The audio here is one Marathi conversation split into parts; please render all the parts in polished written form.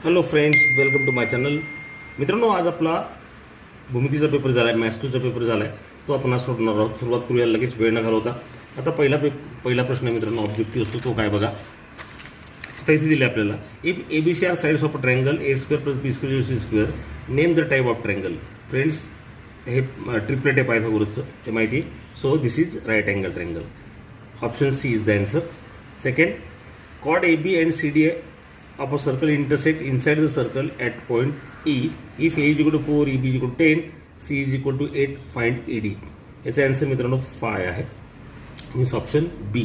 Hello friends, welcome to my channel. मित्रांनो, आज आपला भूमितीचा पेपर झाला आहे, मॅथ्स 2चा पेपर झाला आहे. तो आपण आज सोडणार आहोत. सुरुवात करूया लगेच, वेळ न घालवता. आता पहिला प्रश्न मित्रांनो ऑब्जेक्टिव्ह असतो, तो काय बघा. आता इथे दिले आपल्याला, if ABC are sides of a triangle A square plus B square C square, name the type of triangle. Friends, हे ट्रिपलेट आहे पायथागोरसचं, ते माहिती. So this is right angle triangle. Option C is the answer. Second, chord AB and CD of a circle intersect inside the circle at point E. If A is equal to 4, EB is equal to 10, C is equal to 8, find ED. याचा आन्सर मित्रांनो 5 आहे. मीन्स ऑप्शन बी.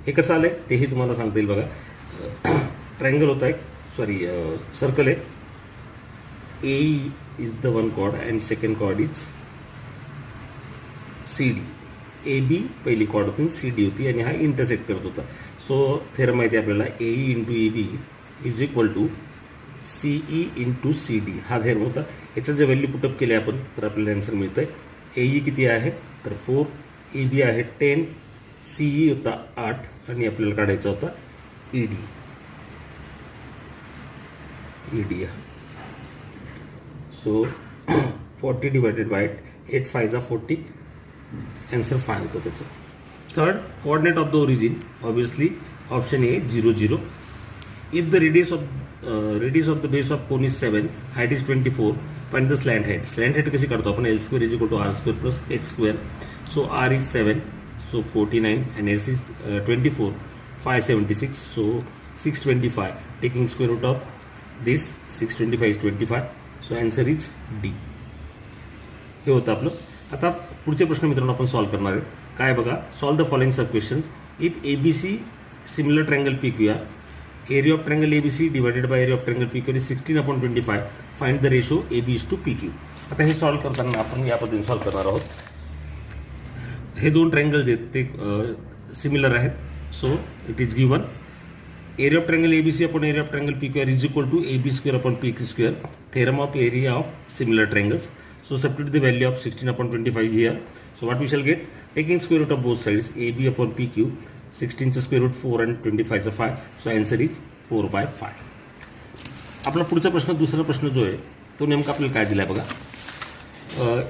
हे कसं आलंय तेही तुम्हाला सांगता येईल बघा. ट्रायंगल होता एक, सॉरी सर्कल आहे. A is the one chord and second chord is CD. A B पहिली कॉर्ड होती, CD होती आणि हा इंटरसेक्ट करत होता. सो थेरम माहिती आपल्याला, AE into EB is equal to CE into CD. हा थेरम होता. याचं जे व्हॅल्यू पुटअप केले आपण तर आपल्याला आन्सर मिळतंय. AE किती आहे तर 4, EB आहे 10, CE होता 8 आणि आपल्याला काढायचा होता ED. सो 40 डिवायडेड बाय 8 5 जा 40. आन्सर 5 होतं त्याचं. Third, coordinate of the origin, obviously option A 0 0. If the radius of the base of cone is 7, height is 24, find the slant height. Slant height कशी काढतो आपण? L square is equal to R square plus H square. So R is 7, so 49, and S is 24, 576, so 625. Taking square root of this, 625 is 25. So answer is D. हे होतं आपलं. आता पुढचे प्रश्न मित्रांनो आपण सॉल्व्ह करणार आहेत. काय बघा, solve the following sub questions. If ABC similar triangle PQR, area of triangle ABC divided by area of triangle PQR is 16/25. Find the ratio AB is to PQ. आता हे सॉल्व्ह करताना आपण या पद्धतीने सॉल्व्ह करणार आहोत. हे दोन ट्रायंगल्स आहेत ते सिमिलर आहेत. So it is given area of triangle ABC upon area of triangle PQR is equal to AB square upon PQ square. Theorem of area of similar triangles. So substitute the value of 16/25 here. So what we shall get? Taking square root of both sides, AB upon PQ, 16 चा square root 4 and 25 चा 5. So answer is 4/5. आपला पुढचा प्रश्न, दुसरा प्रश्न जो आहे तो नेमका आपल्याला काय दिलाय बघा.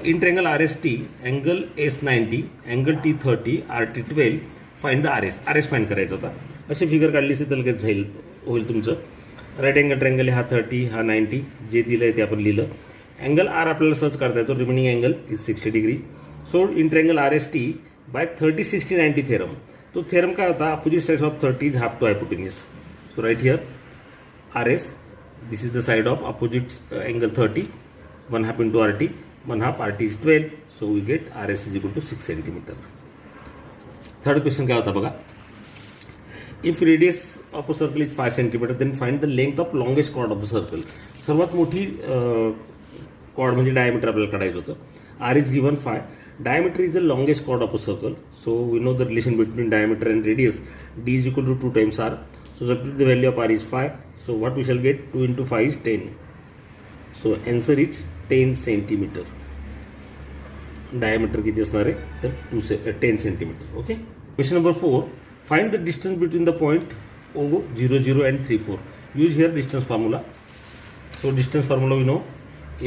In triangle RST, angle S90, angle T30, RT 12, find the RS find करायचा होता. असे फिगर काढली असेल तर लगेच होईल तुमचं. राईट अँगल ट्रायंगल हा 30, हा 90, जे दिलंय ते आपण लिहिलं. अँगल आर आपल्याला सर्च करता येतो. Remaining angle is 60 degree. So in triangle RST by 30 60 90 theorem. तो थेरम काय होता? Opposite sides of 30 is half to hypotenuse. So right here RS, this is the side of opposite angle 30. 1/2 into RT, 1/2 RT is 12. So we get RS is equal to 6 centimetre. Third question काय होता बघा. If radius of a circle is 5 centimetre, then find the length of longest chord of the circle. सर्वात मोठी कॉर्ड म्हणजे डायमीटर आपल्याला काढायचं होतं. R is given 5. Diameter is the longest chord of a circle. So we know the relation between diameter and radius. D is equal to 2 times R. So substitute the value of R is 5. So what we shall get? 2 into 5 is 10. So answer is 10 centimeter. Diameter किती असणार आहे तर 10 centimetre. Okay. Question number 4. Find the distance between the point O 0 0 and 3 4. Use here distance formula. So distance formula we know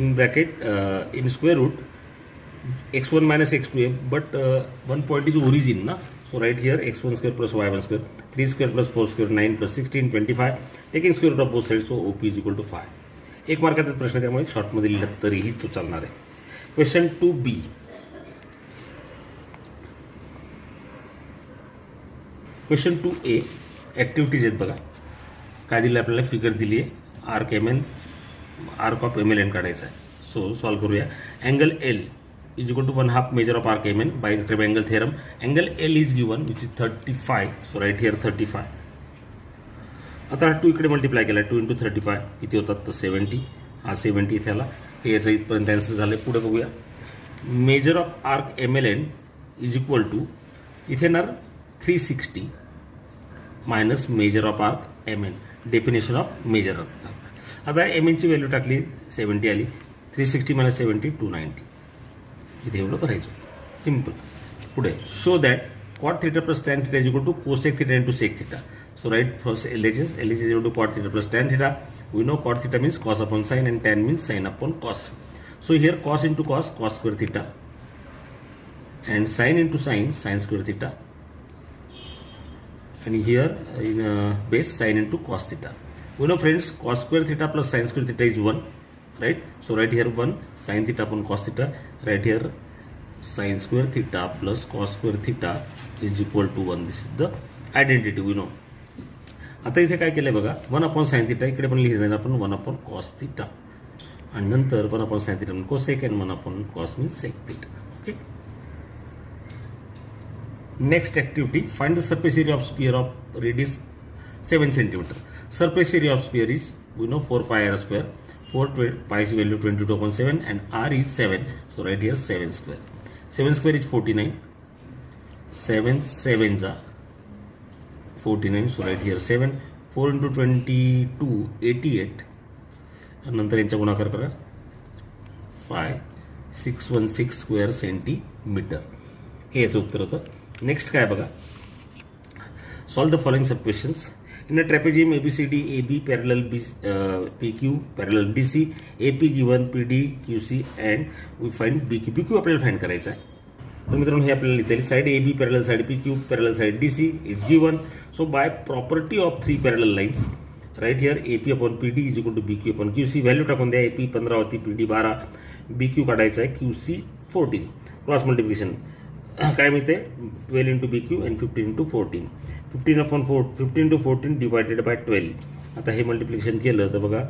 in bracket in square root x1 minus x2, but one point is origin na. So right here x1 square plus y1 square, 3 square plus 4 square, 9 plus 16 25. taking square root of both sides, so OP is equal to 5. एक मार्काचा प्रश्न त्यामुळे शॉर्टमध्ये लिहिलं तरीही तो चालणार आहे. Question 2B. Question 2A activities आहेत बघा. काय दिलं आपल्याला? फिगर दिली आहे. आर्क ऑफ MLN काढायचा आहे. सो सॉल्व्ह करूया. Angle L is equal to 1/2 measure of arc MN by triangle theorem. Angle L is given which is 35. So right here 35. आता हा 2 इकडे मल्टिप्लाय केला. 2 इंटू 35 किती होतात तर 70. हा 70 इथे आला. हे याचा इथपर्यंत आन्सर झालं. पुढे बघूया. Measure of arc MLN is equal to इथे येणार 360 minus measure of arc MN. Definition of measure of. आता MN ची व्हॅल्यू टाकली 70 आली. 360 मायनस 70 290. इथे एवढं करायचं. सिम्पल. पुढे show that cot theta plus tan theta is equal to cosec theta into sec theta. So write first LHS. LHS is equal to cot theta plus tan theta. We know cot theta means cos upon sin and tan means sin upon cos. So here cos into cos, cos square theta, and sin into sin, sin square theta, and here in base sin into cos theta. We know friends, cos square theta plus sin square theta is 1, right? So right here 1 sin theta upon cos theta, right here sin square theta plus cos square theta is equal to 1. This is the identity we know. आता इथे काय केलंय बघा, 1 अपॉन साइन थिटा इकडे पण लिहिलं आपण 1 अपॉन कॉस थिटा, आणि नंतर 1 upon sine theta cosec and 1 upon cos means sec theta. Okay. Next activity, find the surface area of sphere of radius 7 cm. Surface area of sphere is, we know 4 pi r square, 4 pi is value 22/7 and r is 7. So right here 7 square. 7 square is 49. 7 7s are 49. So right here 7. 4 into 22 88. आणि नंतर यांचा गुणाकार करा 5616 स्क्वेअर सेंटीमीटर. हे याचं उत्तर होतं. नेक्स्ट काय बघा, solve the following sub questions. In a trapezium ABCD, AB parallel PQ parallel DC, AP given PD QC and we find BQ. BQ आपल्याला फाइंड करायचा आहे. तर मित्रांनो हे आपल्याला लिहिता येईल. Side AB parallel side PQ parallel side DC is given. So by property of 3 parallel lines, right here AP upon PD is equal to BQ upon QC. Value टाकून द्या. AP 15 होती, PD 12, BQ काढायचा आहे, QC 14. क्रॉस मल्टिप्लिकेशन काय मिळते, 12 into BQ and 15 into 14. 15 upon 15 into 14 divided by 12. आता हे मल्टिप्लिकेशन केलं तर बघा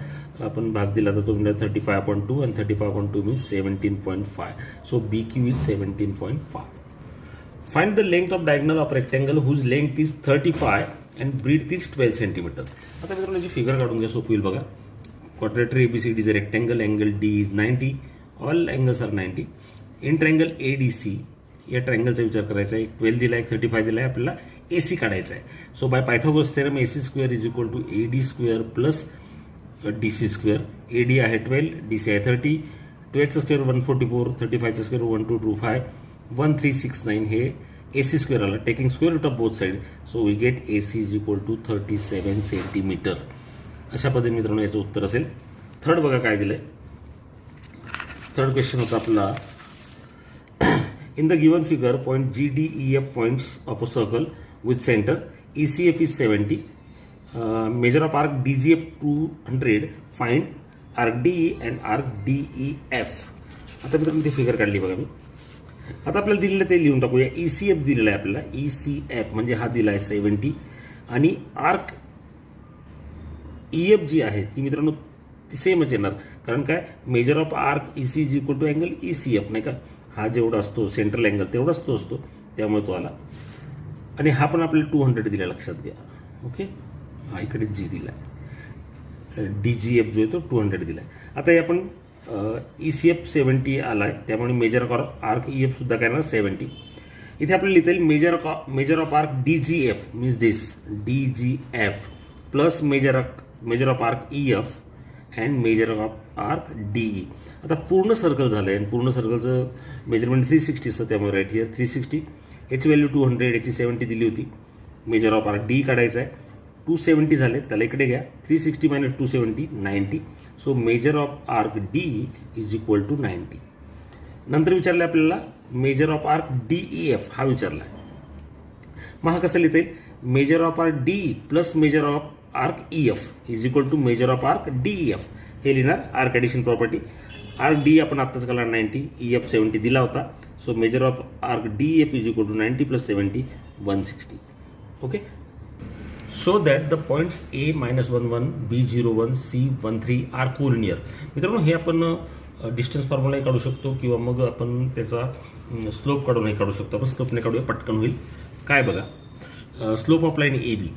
आपण भाग दिला तर तो म्हणजे 35/2 and 35/2 means 17.5. So BQ is 17.5. Find the length of diagonal of rectangle whose length is 35 and breadth is 12 cm. आता मित्रांनो याची फिगर काढून घ्या, सोपी होईल बघा. क्वाड्रेटर ABCD is a rectangle, angle D is 90, all angles are 90. In triangle ADC या ट्रायंगलचा विचार करायचा आहे. 12 दिला आहे, 35 दिला आहे, आपल्याला AC काढायचा आहे. So by Pythagoras theorem AC square is equal to AD square plus DC square. AD आहे 12, DC आहे 30. 12चा स्क्वेअर 144, 35चा स्क्वेअर 1225, 1369 हे AC स्क्वेअर आला. Taking square root of both side, so we get AC is equal to 37 centimetre. अशा पद्धतीने मित्रांनो याचं उत्तर असेल. थर्ड बघा काय दिलंय. थर्ड क्वेश्चन होता आपला, in the given figure point GDEF points of a circle with center, ECF is 70, measure of arc DGF 200, find arc DE and arc DEF. आता मित्रांनो ती फिगर काढली बघा मी. आता आपल्याला दिलेलं ते लिहून टाकूया. ECF दिलेला आहे आपल्याला, ECF म्हणजे हा दिला आहे 70, आणि आर्क EF जी आहे ती मित्रांनो ती सेमच येणार. कारण काय, measure of arc EC is equal to angle ECF नाही का. हा जेवढा असतो सेंट्रल अँगल तेवढाच तो असतो, त्यामुळे तो आला. आणि हा पण आपल्याला 200 दिला, लक्षात घ्या. ओके, हा इकडे G दिला, DGF जो आहे तो 200 दिला. आता हे आपण ECF 70 आलाय, त्यामुळे मेजर ऑफ आर्क EF सुद्धा काय ना 70. इथे आपल्याला लिहिता येईल measure of arc DGF means this DGF plus measure of arc EF and major of arc DE. आता पूर्ण सर्कल झालंय आणि पूर्ण सर्कलचं मेजरमेंट 360 असतं, त्यामुळे राईट हिअर 360. याची व्हॅल्यू 200, याची 70 दिली होती. मेजर ऑफ आर्क DE काढायचा आहे. 270 झाले, त्याला इकडे घ्या. 360 minus 270 90. So measure of arc DE is equal to 90. नंतर विचारलं आपल्याला मेजर ऑफ आर्क DEF हा विचारला आहे. मग हा कसा लिहिता येईल, measure of arc DE plus measure of arc EF is equal to measure of arc DEF. हे लिहिणार arc addition property. Arc DE आपण आत्ताच काढला 90, EF 70 दिला होता. So measure of arc DEF is equal to 90 plus 70 160. Okay, so that the points A-11, B01, C13 are collinear. मित्रांनो हे आपण डिस्टन्स फॉर्म्युलाही काढू शकतो किंवा मग आपण त्याचा स्लोप काढूनही काढू शकतो. आपण स्लोपने काढूया, पटकन होईल. काय बघा, स्लोप ऑफ लाईन AB,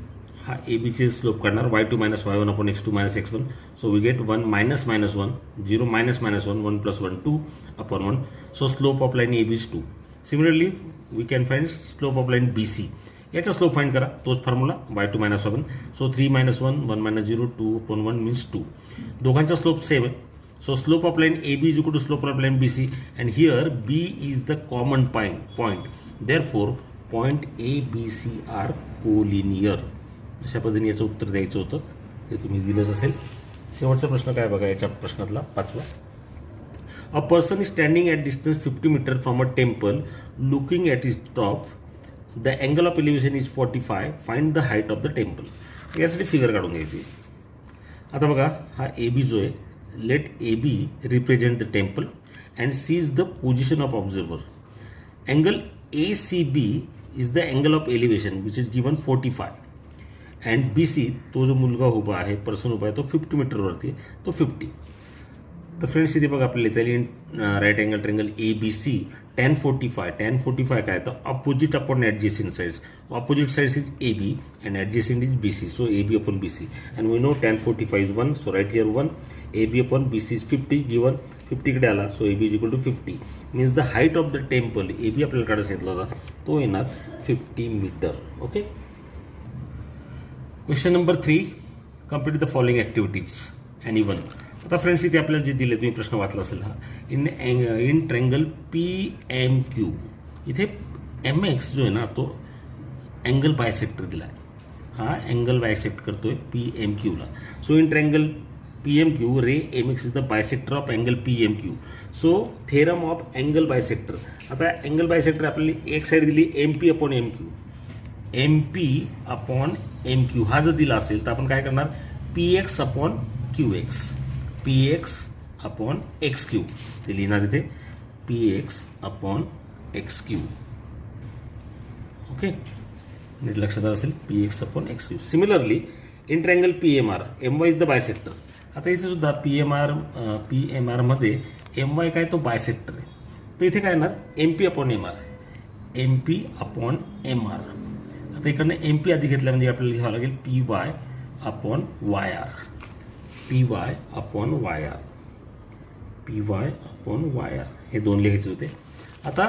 हा ABचे स्लोप काढणार y2 minus y1 upon x2 minus x1. So we get 1 minus minus 1 0 minus minus 1 1 plus 1 2 upon 1. So slope of line AB is 2. Similarly we can find slope of line BC. याचा स्लोप फाइंड करा, तोच formula y2 minus y1. So 3 minus 1 1 minus 0 2 upon 1 means 2. दोघांचा स्लोप सेम आहे. So slope of line AB is equal to slope of line BC and here B is the common point. Therefore point ABC are collinear. अशा पद्धतीने याचं उत्तर द्यायचं होतं, ते तुम्ही दिलंच असेल. शेवटचा प्रश्न काय बघा याच्या प्रश्नातला 5वा. A person is standing at distance 50 metre from a temple looking at its top. The angle of elevation is 45. Find the height of the temple. यासाठी फिगर काढून घ्यायची. आता बघा हा ए बी जो आहे, let A B represent the temple and C is the position of observer. Angle A C B is the angle of elevation which is given 45. And B C, तो जो मुलगा उभा आहे, पर्सन उभा आहे, तो 50 मीटरवरती आहे, तो 50. तर फ्रेंड्स इथे बघा आपल्याला इथं right angle triangle A B C tan 45. tan 45 काय तर opposite upon adjacent sides. Opposite sides is A B and adjacent is B C. So A B upon B C. And we know tan 45 is 1. So right here 1. A B upon B C is 50 given. 50 कडे आला. So A B is equal to 50. Means the height of the temple, A B आपल्याला काढायला सांगितला होता, तो येणार 50 metre. Okay. Question number 3. Complete the following activities any one. आता फ्रेंड्स इथे आपल्याला जे दिले, तुम्ही प्रश्न वाचला असेल हा. In triangle P M Q, इथे एम एक्स जो आहे ना तो अँगल बायसेक्टर दिला आहे. हा अँगल बायसेक्ट करतोय पी एम क्यूला. So in triangle P M Q ray M X is the bisector of angle P M Q. So theorem of angle bisector. आता अँगल बायसेक्टर आपल्याला एक साईड दिली M P upon M Q. M P upon M Q हा जर दिला असेल तर आपण काय करणार, P X upon Q X. P X upon X Q ते लिहिणार इथे, P X upon X Q. Okay, नीट लक्षात असेल, P X upon X Q. Similarly in triangle P M R, M Y is the bisector. आता इथे सुद्धा पी एम आर मध्ये एम वाय काय तो बायसेक्टर आहे. तर इथे काय येणार, M P upon M R. M P upon M R. आता इकडनं एम पी आधी घेतल्या म्हणजे आपल्याला घ्यावं लागेल P Y upon Y R. P Y upon Y R. P Y upon Y R हे दोन लिहायचे होते. आता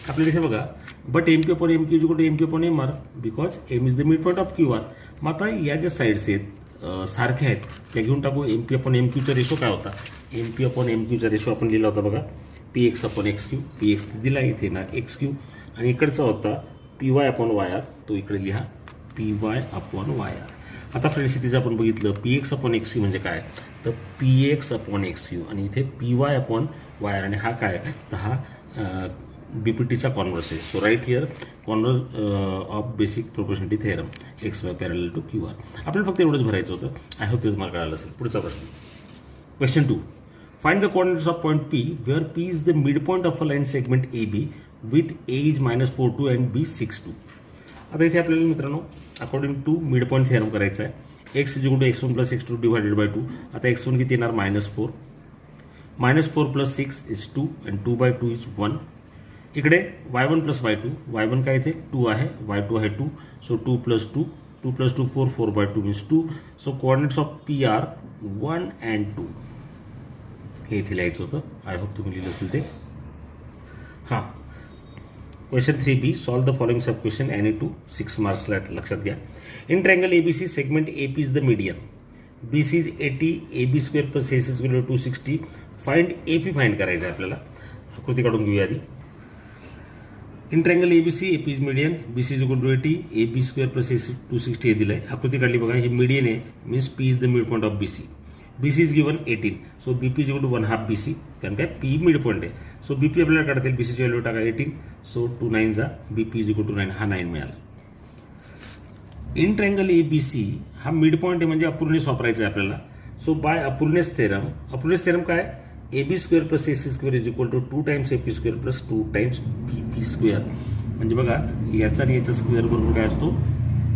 आपल्याला इथे बघा, but M P upon M Q is equal to M P upon M R because M is the mid point of Q R. मग आता या ज्या साईड्स आहेत सारख्या आहेत त्या घेऊन टाकू. एम पी अपॉन एम क्यूचा रेशो काय होता, एम पी अपॉन एम क्यूचा रेशो आपण लिहिला होता बघा, P X upon X Q. P X दिला इथे ना एक्स क्यू, आणि इकडचा होता P Y upon Y R, तो इकडे लिहा P Y upon Y R. आता फ्रेंड्स इथे आपण बघितलं P X upon X Q म्हणजे काय, तर P X upon X Q आणि इथे P Y upon Y R. आणि हा काय, तर हा बीपीटीचा कॉन्व्हर्स आहे. So right here converse of basic proportionality theorem X Y parallel to Q R. आपल्याला फक्त एवढंच भरायचं होतं. आय होप ते तुम्हाला कळालं असेल. पुढचा प्रश्न, question 2. Find the coordinates of point P where P is the mid point of a line segment A B with A is -42 and B 62. आता इथे आपल्याला मित्रांनो according to mid point theorem करायचा आहे. X is equal to x1 plus x2 divided by 2. आता x1 किती येणार, -4. -4 प्लस 6 इज 2 अँड 2/2 इज 1. इकडे y1 प्लस y2. y1 काय इथे 2 आहे, y2 आहे 2. So 2 plus 2, 2 plus 2 4, 4/2 means 2. So coordinates of P R 1 and 2 हे इथे लिहायचं होतं. आय होप तुम्ही लिहिलं असेल ते. हां, question 3B. Solve the following sub question any two 6 मार्क्सला लक्षात घ्या. In triangle ABC segment AP is the median. BC is 80. AB square plus AC square 260. Find AP find करायचं आहे आपल्याला. आकृती काढून घेऊया आधी. In triangle ABC AP is median. BC is equal to 80. AB square plus AC 260 हे दिलं आहे. आकृती काढली बघा, हे मीडियन आहे means P is the mid point of BC. BC is given 18. So BP is equal to 1/2 BC. कारण काय पी मिड पॉईंट आहे. सो बीपी आपल्याला काढता येईल, बीसीची व्हॅल्यू टाका 18. सो 2 9 जा, बीपी इज इक्वल टू 9. हा 9 मिळाला. इन ट्रँगल एबीसी हा मिड पॉईंट आहे म्हणजे अपूर्णेस वापरायचं आहे आपल्याला. So by Apollonius theorem. Apollonius theorem काय, AB square plus AC square is equal to 2 times AP square plus 2 times BP square. म्हणजे बघा याचा आणि याचा स्क्वेअर बरोबर काय असतो,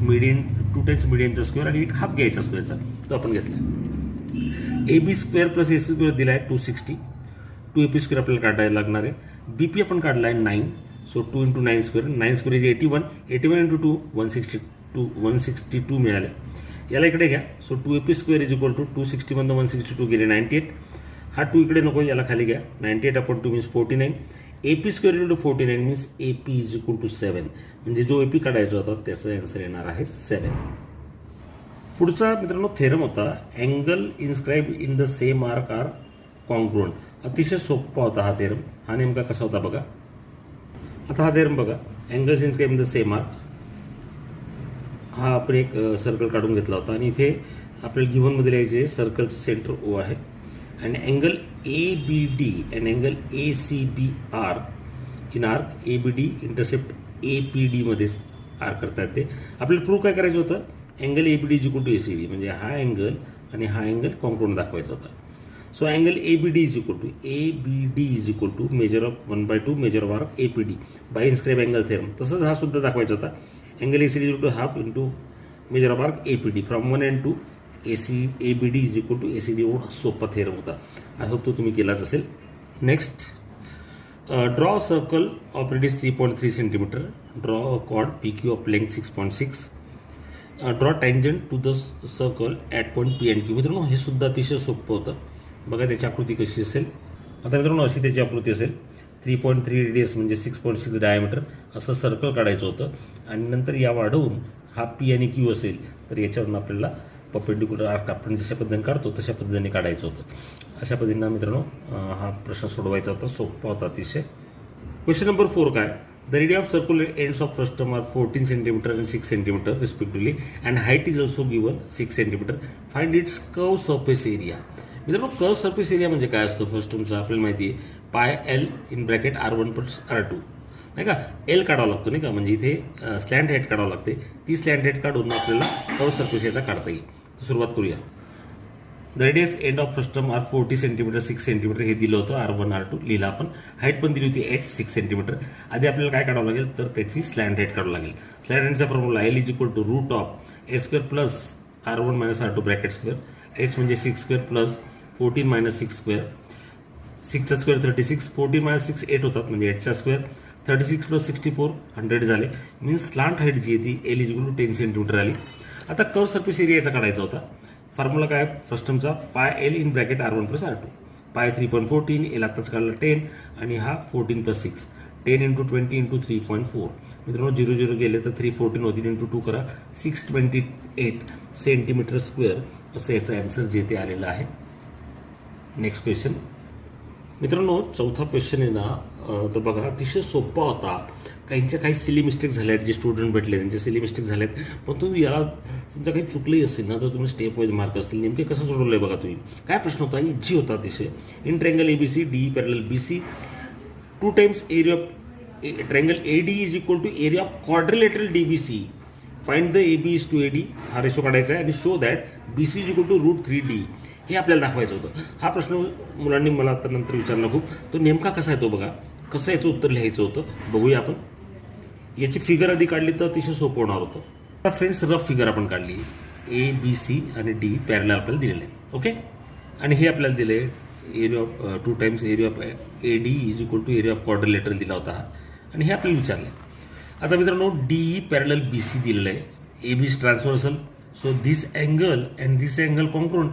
मीडियन 2 टाइम्स मीडियनचा स्क्वेअर आणि एक हाफ घ्यायचा असतो याचा, तो आपण घेतला. AB square plus AC square दिला आहे 260. 2 AP स्क्वेअर आपल्याला काढायला लागणार आहे. BP आपण काढला आहे 9. So 2 × 9 square. 9 square is 81. 81 × 2 162 मिळाले. याला इकडे घ्या. So 2 AP square is equal to 260 मधून 162 गेले 98. हा 2 इकडे नको, याला खाली घ्या. 98 upon 2 means 49. AP square into 49 means AP is equal to 7. म्हणजे जो AP काढायचा होता त्याचा आन्सर येणार आहे 7. पुढचा मित्रांनो थेरम होता, angle inscribe in the same arc are congruent. अतिशय सोपा होता हा थेरम. हा नेमका कसा होता बघा. आता हा थेरम बघा, angles inscribe in the same arc. हा आपण एक सर्कल काढून घेतला होता आणि इथे आपल्याला गिव्हनमध्ये लिहायचे सर्कलचं सेंटर ओ आहे आणि angle A B D and angle A C B are in arc A B D intercept A P डीमध्ये आर्क करता येते. आपल्याला प्रूव्ह काय करायचं होतं, angle A B D is equal to A C D, म्हणजे हा अँगल आणि हा अँगल कॉन्क्रोन दाखवायचा होता. So angle A B D is equal to measure of 1/2 measure of arc A P D by inscribe angle theorem. तसंच हा सुद्धा दाखवायचा होता, angle A C D is equal to half into measure of arc A P D from 1 and 2 A B D is equal to A C D. एवढा सोपा थेरम होता. आय होप तो तुम्ही केलाच असेल. Next, draw circle of radius 3.3 centimetre. Draw a chord P Q of length 6.6. Draw tangent to the circle at point P and Q. मित्रांनो हे सुद्धा अतिशय सोपं होतं. बघा त्याची आकृती कशी असेल. आता मित्रांनो अशी त्याची आकृती असेल. 3.3 रेडियस म्हणजे 6.6 डायमीटर असं सर्कल काढायचं होतं आणि नंतर या वाढवून हा पी आणि क्यू असेल तर याच्यावरून आपल्याला परपेंडिक्युलर आर्क आपण जशा पद्धतीने काढतो तशा पद्धतीने काढायचं होतं. अशा पद्धतीनं मित्रांनो हा प्रश्न सोडवायचा होता. सोपा होता अतिशय. क्वेश्चन नंबर 4 काय, the radius of circular ends of frustum are 14 centimetre and 6 centimetre respectively and height is also given 6 centimetre. Find its curve surface area. मित्रांनो कर्व सरफेस एरिया म्हणजे काय असतो, फर्स्ट तुमचा आपल्याला माहिती आहे पाय L in bracket R1 plus R2 नाही का. एल काढावा लागतो नाही का, म्हणजे इथे स्लॅन्ट हेड काढावं लागते. ती स्लॅन्ट हेड काढून आपल्याला कर्व सरफेस एरिया काढता येईल. तर सुरुवात करूया. The radius end of frustum are 40 centimetre 6 centimetre हे दिलं होतं. R1 R2 लिहिलं आपण. हाईट पण दिली होती h 6 सेंटीमीटर. आधी आपल्याला काय काढावं लागेल तर त्याची स्लॅन्ट हेड काढावं लागेल. स्लॅन्ट हेडचा formula L is equal to root of A square plus R1 minus R2 bracket square. H म्हणजे 6 स्क्वेअर प्लस 14 मायनस 6 स्क्वेअर. 6चा स्क्वेअर 36, 14 मायनस 6 8 होतात म्हणजे 8चा स्क्वेअर. 36 प्लस 64 100 झाले. मीन्स स्लांट हाईट जी आहे ती L is equal to 10 centimetre आली. आता कर्व सरफेस एरियाचा काढायचा होता. फॉर्म्युला काय फर्स्टमचा पाय L in bracket R1 plus R2. पाय 3.14, एल आत्ताच काढला 10 आणि हा 14 प्लस 6. 10 into 20 into 3.4. मित्रांनो 0 0 गेले तर 314 होतील. इंटू 2 करा 628 सेंटीमीटर स्क्वेअर असं याचं आन्सर जे ते आलेलं आहे. नेक्स्ट क्वेश्चन मित्रांनो, चौथा क्वेश्चन आहे ना, तर बघा अतिशय सोपा होता. काहींच्या काही सिली मिस्टेक झाल्या आहेत. जे स्टुडंट भेटले त्यांचे सिली मिस्टेक झाल्यात. पण तुम्ही याला तुमच्या काही चुकलंही असेल ना तर तुम्ही स्टेप वाईज मार्क असतील. नेमके कसं सोडवलंय बघा तुम्ही. काय प्रश्न होता, इजी होता अतिशय. In triangle ABC D parallel BC 2 times area of triangle AD is equal to area of quadrilateral DBC. Find the AB is to AD. हा रेशो काढायचा आहे आणि show that BC is equal to √3D हे आपल्याला दाखवायचं होतं. हा प्रश्न मुलांनी मला आता नंतर विचारला खूप. तो नेमका कसा आहे तो बघा. कसं याचं उत्तर लिहायचं होतं बघूया आपण. याची फिगर आधी काढली तर अतिशय सोपं होणार होतं. आता फ्रेंड्स रफ फिगर आपण काढली. ए बी सी आणि डी पॅरलल आपल्याला दिलेले आहे. ओके, आणि हे आपल्याला दिले area of 2 times area of A D is equal to area of quadrilateral दिला होता हा. आणि हे आपल्याला विचारलं. आता मित्रांनो डी पॅरलल बी सी दिलेलं आहे. A B is transversal. So this angle and this angle congruent.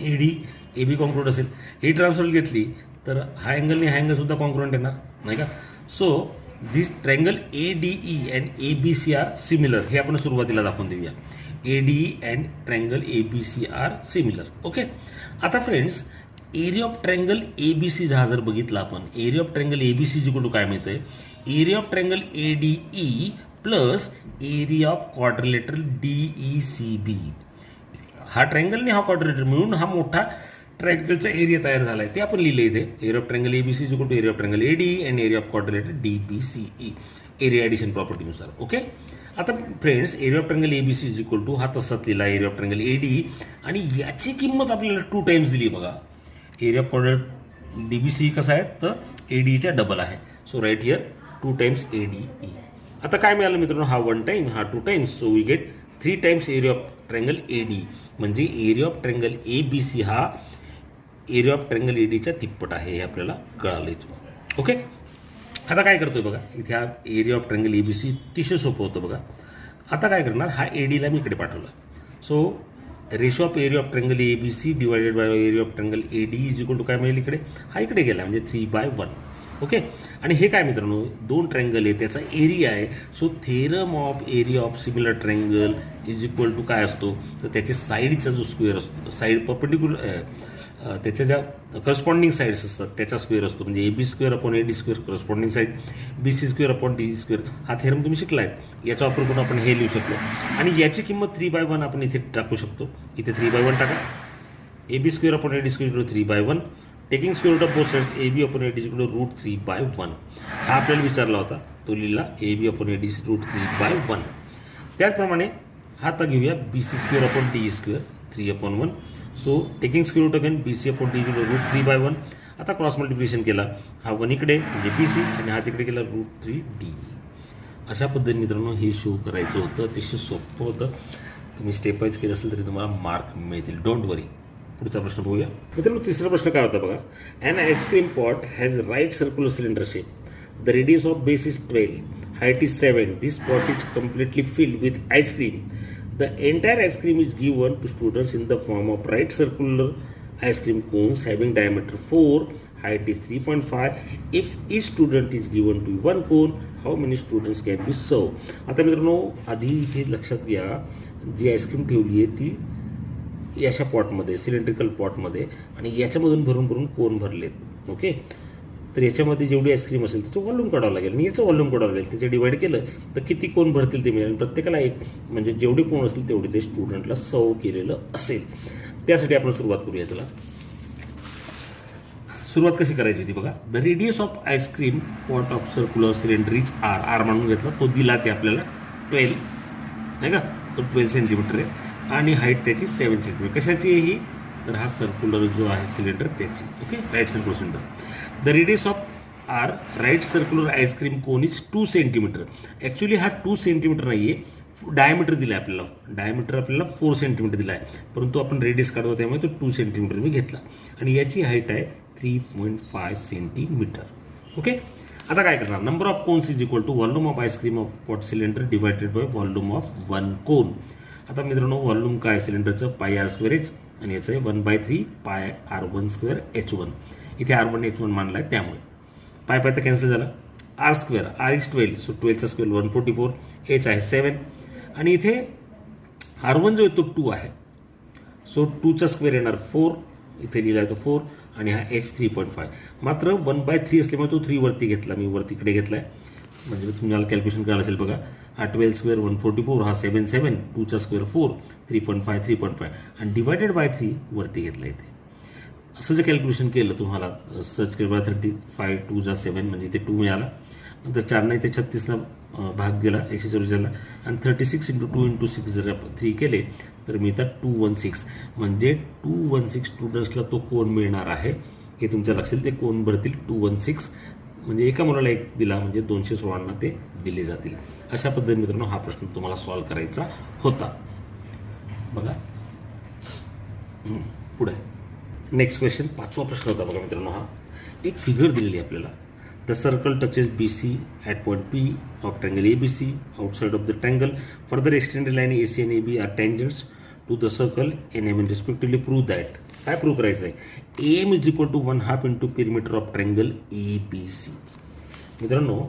A D A B congruent असेल. ही ट्रान्सफर घेतली तर हा अँगल आणि हा अँगल सुद्धा कॉन्क्रोंट येणार नाही का. So this triangle A D E and A B C are similar. हे आपण सुरुवातीला दाखवून देऊया. A D E and triangle A B C are similar. Okay, आता friends area of triangle A B C हा जर बघितला आपण, area of triangle A B C जिकडून काय मिळतंय, area of triangle A D E plus area of quadrilateral D E C B. हा ट्रँगल आणि हा क्वाड्रिलेटर मिळून हा मोठा ट्रँगलचा एरिया तयार झाला आहे. ते आपण लिहिलं इथे. Area of triangle ABC is equal to area of triangle AD and area of quadrilateral DBCE area addition प्रॉपर्टीनुसार. ओके, आता friends area of triangle ABC is equal to हा तसाच लिहिला एरिया ऑफ ट्रँगल एडी आणि याची किंमत आपल्याला 2 टाइम्स दिली बघा. एरिया ऑफ क्वाड्रिलेटर डीबीसी कसा आहे तर एडीच्या डबल आहे. So right here 2 times ADE. आता काय मिळालं मित्रांनो, हा 1 टाइम हा 2 times. So we get 3 times area of triangle AD. म्हणजे एरिया ऑफ ट्रँगल एबीसी हा एरिया ऑफ ट्रँगल एडीच्या तिप्पट आहे हे आपल्याला कळालं इथून. ओके, आता काय करतोय बघा इथे हा एरिया ऑफ ट्रँगल एबीसी अतिशय सोपं होतं बघा. आता काय करणार, हा एडीला मी इकडे पाठवला. So ratio of area of triangle ABC divided by area of triangle AD is equal to काय मिळेल इकडे, हा इकडे गेला म्हणजे 3/1. ओके. आणि हे काय मित्रांनो, दोन ट्रँगल आहे, त्याचा एरिया आहे. So theorem of area of similar triangle is equal to काय असतो, तर त्याच्या साईडचा जो स्क्वेअर असतो, साईड परपेंडिक्युलर त्याच्या ज्या करस्पॉन्डिंग साईड्स असतात त्याचा स्क्वेअर असतो. म्हणजे AB square upon AD square corresponding side, BC square upon DC square. हा थेरम तुम्ही शिकलाय, याचा वापर करून आपण हे लिहू शकतो. आणि याची किंमत 3/1 आपण इथे टाकू शकतो. इथे 3/1 टाका. AB square upon AD square 3/1. Taking square root of both sides AB upon AD √3/1. हा आपल्याला विचारला होता, तो लिहिला AB अपॉन AD √3/1. त्याचप्रमाणे हा आता घेऊया BC square upon DE square 3/1. So taking square root again BC upon DE √3/1. आता क्रॉस मल्टिप्लिकेशन केला, हा 1 इकडे म्हणजे BC आणि हा तिकडे केला √3DE. अशा पद्धतीने मित्रांनो हे शो करायचं होतं. अतिशय सोपं होतं. तुम्ही स्टेप वाईज केलं असेल तरी तुम्हाला मार्क मिळतील, डोंट वरी. पुढचा प्रश्न बघूया मित्रांनो. तिसरा प्रश्न काय होता बघा. An ice cream pot has right circular cylinder shape. The radius of base is 12, height is 7. This pot is completely filled with ice cream. The entire ice cream is given to students in the form of right circular ice cream cones having diameter 4, height is 3.5. If each student is given to one cone, how many students can be served? आता मित्रांनो आधी इथे लक्षात घ्या, जी आईस्क्रीम ठेवली आहे ती याच्या पॉटमध्ये, सिलेंड्रिकल पॉटमध्ये, आणि याच्यामधून भरून भरून कोन भरलेत. ओके. तर याच्यामध्ये जेवढी आईस्क्रीम असेल त्याचं व्हॉल्यूम काढावं लागेल आणि याचं व्हॉल्यूम काढावं लागेल. त्याचे डिवाइड केलं तर किती कोन भरतील ते मिळेल. आणि प्रत्येकाला एक म्हणजे जेवढे कोन असतील तेवढे ते स्टुडंटला सर्व केलेलं असेल. त्यासाठी आपण सुरुवात करूया. चला सुरुवात कशी करायची होती बघा. The radius of ice cream pot of circular cylinder is r मानून घेतला, तो दिलाच आहे आपल्याला 12 नाही का, तो 12 सेंटीमीटर आहे आणि हाईट त्याची 7 सेंटीमीटर. कशाची आहे ही, तर हा सर्क्युलर जो आहे सिलेंडर त्याची. Okay, right circular cylinder. The radius of r right circular ice cream cone is 2 centimetre. Actually हा 2 सेंटीमीटर नाही आहे, डायमीटर दिला आहे आपल्याला. डायमीटर आपल्याला 4 सेंटीमीटर दिला आहे, परंतु आपण रेडियस काढतो त्यामुळे तो 2 सेंटीमीटर मी घेतला आणि याची हाईट आहे 3.5 सेंटीमीटर. ओके. आता काय करणार, number of cones is equal to volume of ice cream of pot cylinder divided by volume of 1 cone. आता मित्रांनो व्हॉल्यूम काय सिलेंडरचं πr² आणि याचं 1/3 πr1² h1. इथे r1 h1 मानला आहे त्यामुळे पाय तर कॅन्सल झाला. r², r इज 12, सो 12चा स्क्वेअर 144, h आहे 7 आणि इथे r1 जो आहे तो 2 आहे, सो 2चा स्क्वेअर येणार 4, इथे लिहिला आहे तो 4 आणि हा h 3.5. मात्र 1/3 असल्यामुळे तो 3 वरती घेतला, मी वरती इकडे घेतलाय. म्हणजे तुम्हाला कॅल्क्युलेशन करायला असेल बघा. हा 12 स्क्वेअर 144, हा 7 7, 2चा स्क्वेअर 4, 3.5 3.5 आणि डिवायडेड बाय 3 वरती घेतला इथे. असं जर कॅल्क्युलेशन केलं तुम्हाला सर्च केलं 35 2 जा 7 म्हणजे इथे 2 मिळाला. नंतर 4 इथे 36 भाग गेला 144 आणि 36 × 2 × 6 जर 3 केले तर मिळतात 216. म्हणजे 216 स्टुडंट्सला तो कोण मिळणार आहे हे तुमच्या लक्षात. ते कोण भरतील 216, म्हणजे एका मुलाला एक दिला म्हणजे 216 ते दिले जातील. अशा पद्धतीने मित्रांनो हा प्रश्न तुम्हाला सॉल्व्ह करायचा होता. बघा पुढे नेक्स्ट क्वेश्चन, 5वा प्रश्न होता बघा मित्रांनो. हा एक फिगर दिलेली आपल्याला. The circle touches BC at point P of triangle ABC outside of the triangle. Further extended line AC आणि AB are tangents to the circle NM in respectively prove that. काय प्रूव्ह करायचं आहे, AM is equal to 1/2 into perimeter of triangle ABC. मित्रांनो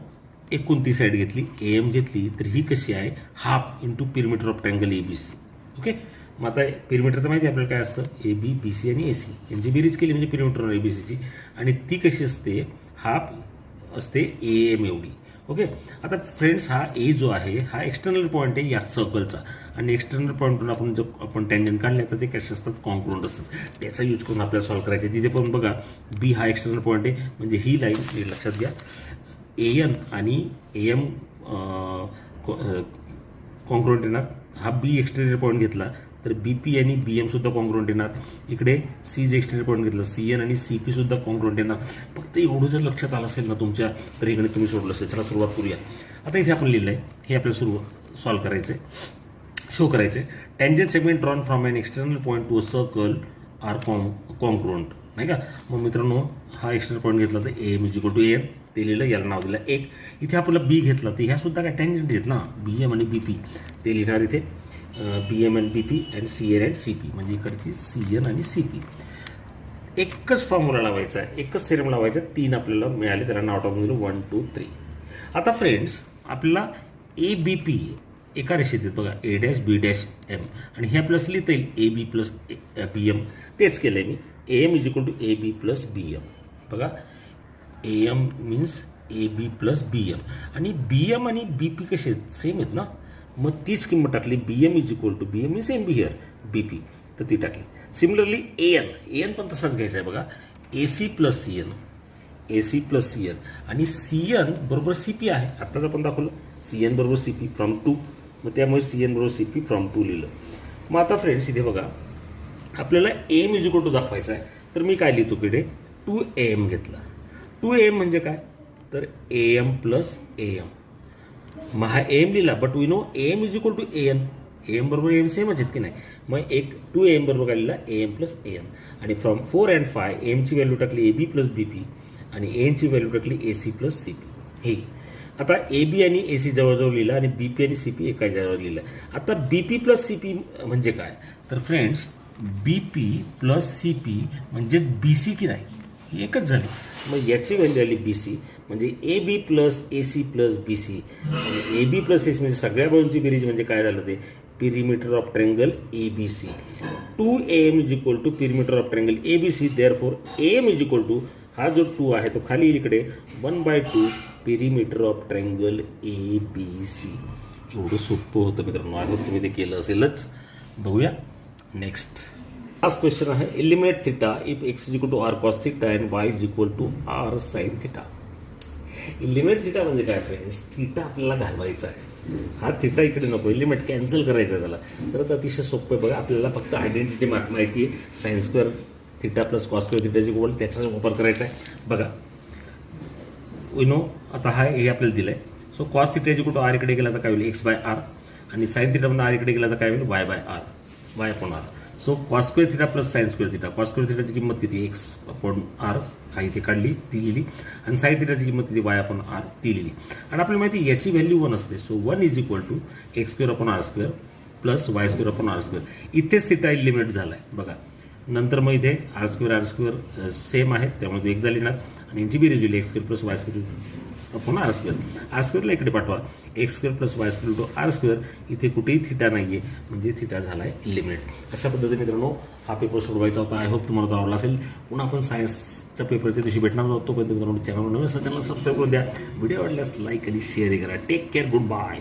एक कोणती साईड घेतली, AM घेतली, तर ही कशी आहे, 1/2 into perimeter of triangle ABC. Okay. मग आता पेरिमीटर तर माहिती आहे आपल्याला काय असतं, AB BC आणि AC यांची बेरीज केली म्हणजे पेरिमीटर ABCची, आणि ती कशी असते, 1/2 असते AM एवढी. ओके. आता फ्रेंड्स हा A जो आहे हा एक्सटर्नल पॉईंट आहे या सर्कलचा, आणि एक्सटर्नल पॉईंटवरून आपण जर आपण टँजंट काढले तर ते कसे असतात, कॉन्क्रुएंट असतात. त्याचा यूज करून आपल्याला सॉल्व्ह करायचे. तिथे पण बघा B हा एक्सटर्नल पॉईंट आहे, म्हणजे ही लाईन लक्षात घ्या, AN आणि AM कॉन्क्रुएंट येणार. हा B एक्सटेरियर पॉईंट घेतला तर BP आणि BM सुद्धा कॉन्ग्रुएंट येणार. इकडे C जे एक्सटेरियर पॉईंट घेतलं CN आणि CP सुद्धा कॉन्ग्रुएंट येणार. फक्त एवढं जर लक्षात आलं असेल ना तुमच्या, तर इकडे तुम्ही सोडलं असेल. त्याला सुरुवात करूया. आता इथे आपण लिहिलं आहे, हे आपल्याला सॉल्व्ह करायचं आहे, शो करायचं आहे. Tangent segment drawn from an external point to a circle are congruent नाही का. मग मित्रांनो हा एक्सटर्नल पॉईंट घेतला तर AM is equal to AN ते लिहिलं, याला नाव दिलं 1. इथे आपल्याला B घेतला तर ह्या सुद्धा काय टँजंट आहेत ना, BM आणि BP ते लिहिणार इथे BM and BP and CN and CP, म्हणजे इकडची CN आणि CP. एकच फॉर्म्युला लावायचा आहे, एकच थेरम लावायचा, 3 आपल्याला मिळाले, त्याला नाव टाकून दिलं 1 2 3. आता फ्रेंड्स आपल्याला ABP एका रेषेत आहेत बघा, A', B', M, आणि हे आपल्याला लिहिता येईल AB प्लस BM. तेच केलं आहे मी, AM is equal to AB plus BM. बघा AM means AB plus BM, आणि BM आणि BP कसे आहेत, सेम आहेत ना, मग तीच किंमत टाकली. BM is equal to BM means same here BP, तर ती टाकली. सिमिलरली AN पण तसाच घ्यायचा आहे बघा, AC प्लस CN, आणि CN बरोबर CP आहे, आत्ताच आपण दाखवलं. CN बरोबर CP फ्रॉम 2, मग त्यामुळे CN बरोबर CP फ्रॉम 2 लिहिलं. मग आता फ्रेंड्स इथे बघा, आपल्याला AM इज इक्वल टू दाखवायचा आहे, तर मी काय लिहितो इकडे 2AM घेतला. 2AM म्हणजे काय, तर AM प्लस AM. मग हा AM लिहिला, but we know AM is equal to AN. AM बरोबर AM सेमच आहेत की नाही, मग एक 2AM बरोबर काय लिहिला, AM प्लस AN. आणि फ्रॉम 4 and 5 AM ची व्हॅल्यू टाकली AB प्लस BP, आणि AN ची व्हॅल्यू टाकली AC प्लस CP. हे आता AB आणि AC जवळजवळ लिहिला, आणि BP आणि CP एका जवळ लिहिलं. आता BP प्लस CP म्हणजे काय, तर फ्रेंड्स BP प्लस CP म्हणजे BC की नाही, ही एकच झाली. मग याची व्हॅल्यू आली BC, म्हणजे AB plus AC plus BC, आणि AB प्लस AC म्हणजे सगळ्या बाजूंची बेरीज, म्हणजे काय झालं ते perimeter of triangle ABC. 2AM is equal to perimeter of triangle ABC. Therefore AM is equal to, हा जो 2 आहे तो खाली इकडे 1/2 पिरिमीटर ऑफ ट्रँगल ABC. एवढं सोपं होतं मित्रांनो, आय होप तुम्ही ते केलं असेलच. बघूया नेक्स्ट. लास्ट क्वेश्चन आहे, eliminate theta if x is equal to r cos theta and y is equal to r sin theta. Eliminate theta म्हणजे काय फ्रेंड्स, थिटा आपल्याला घालवायचा आहे, हा थिटा इकडे नको, एलिमेंट कॅन्सल करायचा आहे त्याला. तर आता अतिशय सोपं आहे बघा, आपल्याला फक्त आयडेंटिटी माहिती आहे, sine square theta plus cos square थिटाची गोल, त्याचा वापर करायचा आहे. बघा वी नो, आता हा हे आपल्याला दिलं आहे. So cos theta is equal to r इकडे गेला तर काय होईल x/r, आणि साइन थिटा म्हणून r इकडे गेला तर काय होईल y/r. So cos square theta plus sine square theta. Cos square थिटाची किंमत किती, x/r, हा इथे काढली, ती लिहिली, आणि साइन थिटाची किंमत किती y/r, ती लिहिली. आणि आपल्याला माहिती याची व्हॅल्यू 1 असते. So 1 is equal to x²/r² plus y²/r². इथेच थिटा लिमिट झालाय बघा. नंतर मग इथे r² सेम आहे, त्यामुळे एकदा लिहिणार, आणि यांची बेरीज लिहिली x² प्लस y²/r². r² ला इकडे पाठवा, x² प्लस y²/r². इथे कुठेही थिटा नाहीये, म्हणजे थिटा झालाय लिमिट. अशा पद्धतीने मित्रांनो हा पेपर सोडवायचा होता. आय होप तुम्हाला तो आवडला असेल. पुन्हा आपण सायन्सच्या पेपरच्या दिवशी भेटणार आहोत. तोपर्यंत मित्रांनो चॅनल नवीन असं चॅनल सबस्क्राईब करून द्या. व्हिडिओ आवडल्यास लाईक आणि शेअर करा. Take care, good bye.